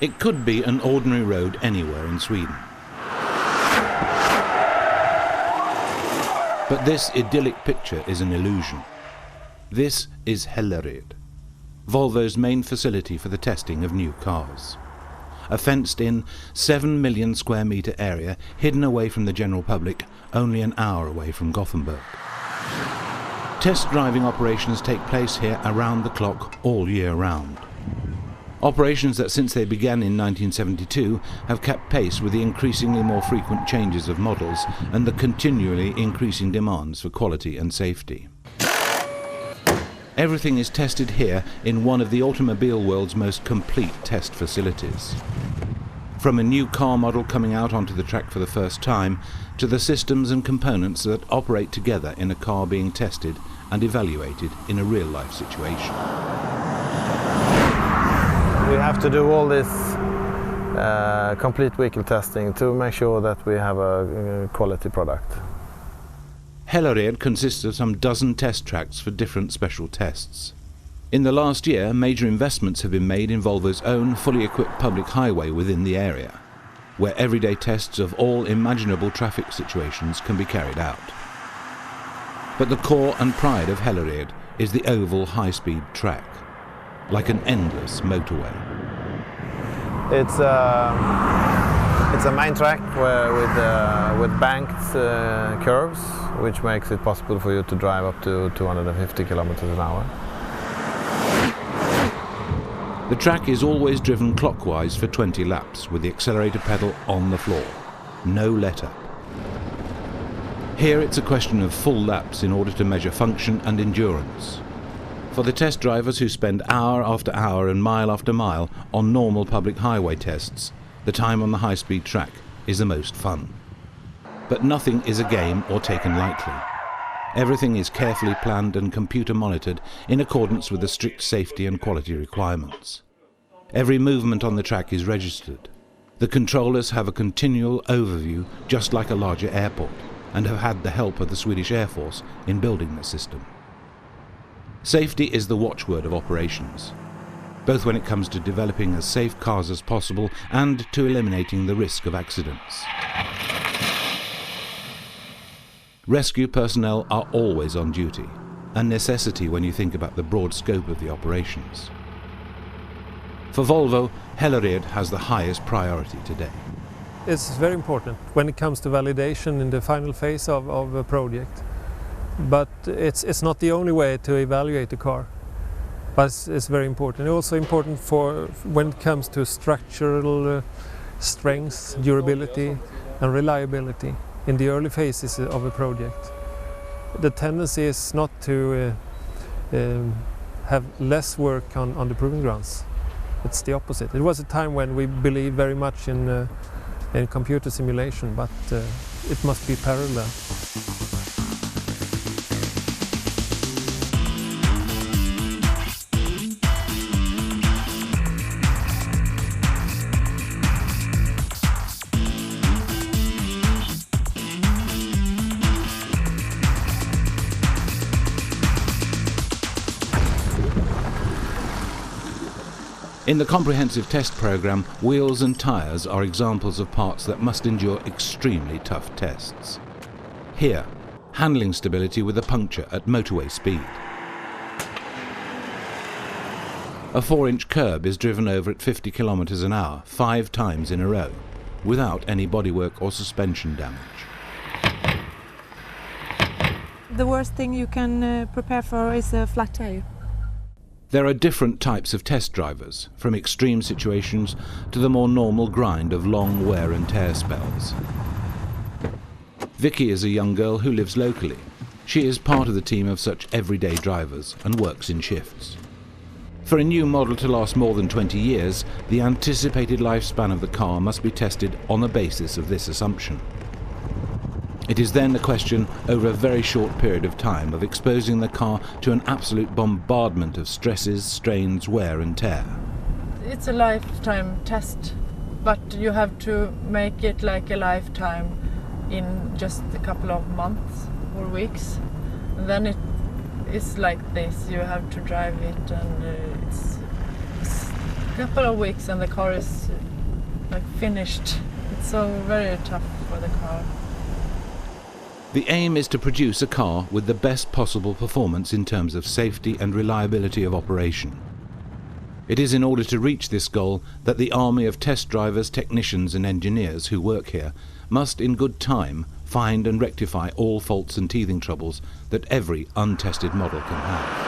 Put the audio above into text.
It could be an ordinary road anywhere in Sweden. But this idyllic picture is an illusion. This is Hällered, Volvo's main facility for the testing of new cars. A fenced-in 7 million square metre area hidden away from the general public, only an hour away from Gothenburg. Test driving operations take place here around the clock all year round. Operations that since they began in 1972 have kept pace with the increasingly more frequent changes of models and the continually increasing demands for quality and safety. Everything is tested here in one of the automobile world's most complete test facilities. From a new car model coming out onto the track for the first time, to the systems and components that operate together in a car being tested and evaluated in a real-life situation. We have to do all this complete vehicle testing to make sure that we have a quality product. Hällered consists of some dozen test tracks for different special tests. In the last year, major investments have been made in Volvo's own fully equipped public highway within the area, where everyday tests of all imaginable traffic situations can be carried out. But the core and pride of Hällered is the oval high-speed track, like an endless motorway. It's a main track with banked curves, which makes it possible for you to drive up to 250 kilometers an hour. The track is always driven clockwise for 20 laps with the accelerator pedal on the floor. No let-up. Here it's a question of full laps in order to measure function and endurance. For the test drivers who spend hour after hour and mile after mile on normal public highway tests, the time on the high-speed track is the most fun. But nothing is a game or taken lightly. Everything is carefully planned and computer monitored in accordance with the strict safety and quality requirements. Every movement on the track is registered. The controllers have a continual overview just like a larger airport and have had the help of the Swedish Air Force in building the system. Safety is the watchword of operations, both when it comes to developing as safe cars as possible and to eliminating the risk of accidents. Rescue personnel are always on duty, a necessity when you think about the broad scope of the operations. For Volvo, Hällered has the highest priority today. It's very important when it comes to validation in the final phase of a project. But it's not the only way to evaluate the car. But it's very important. It's also important for when it comes to structural strength, durability and reliability in the early phases of a project. The tendency is not to have less work on the proving grounds. It's the opposite. It was a time when we believed very much in computer simulation, but it must be parallel. In the comprehensive test program, wheels and tyres are examples of parts that must endure extremely tough tests. Here, handling stability with a puncture at motorway speed. A 4-inch curb is driven over at 50 kilometers an hour 5 times in a row, without any bodywork or suspension damage. The worst thing you can prepare for is a flat tire. There are different types of test drivers, from extreme situations to the more normal grind of long wear and tear spells. Vicky is a young girl who lives locally. She is part of the team of such everyday drivers and works in shifts. For a new model to last more than 20 years, the anticipated lifespan of the car must be tested on the basis of this assumption. It is then a question, over a very short period of time, of exposing the car to an absolute bombardment of stresses, strains, wear and tear. It's a lifetime test, but you have to make it like a lifetime in just a couple of months or weeks. And then it is like this, you have to drive it, and it's couple of weeks and the car is like finished. It's so very tough for the car. The aim is to produce a car with the best possible performance in terms of safety and reliability of operation. It is in order to reach this goal that the army of test drivers, technicians and engineers who work here must in good time find and rectify all faults and teething troubles that every untested model can have.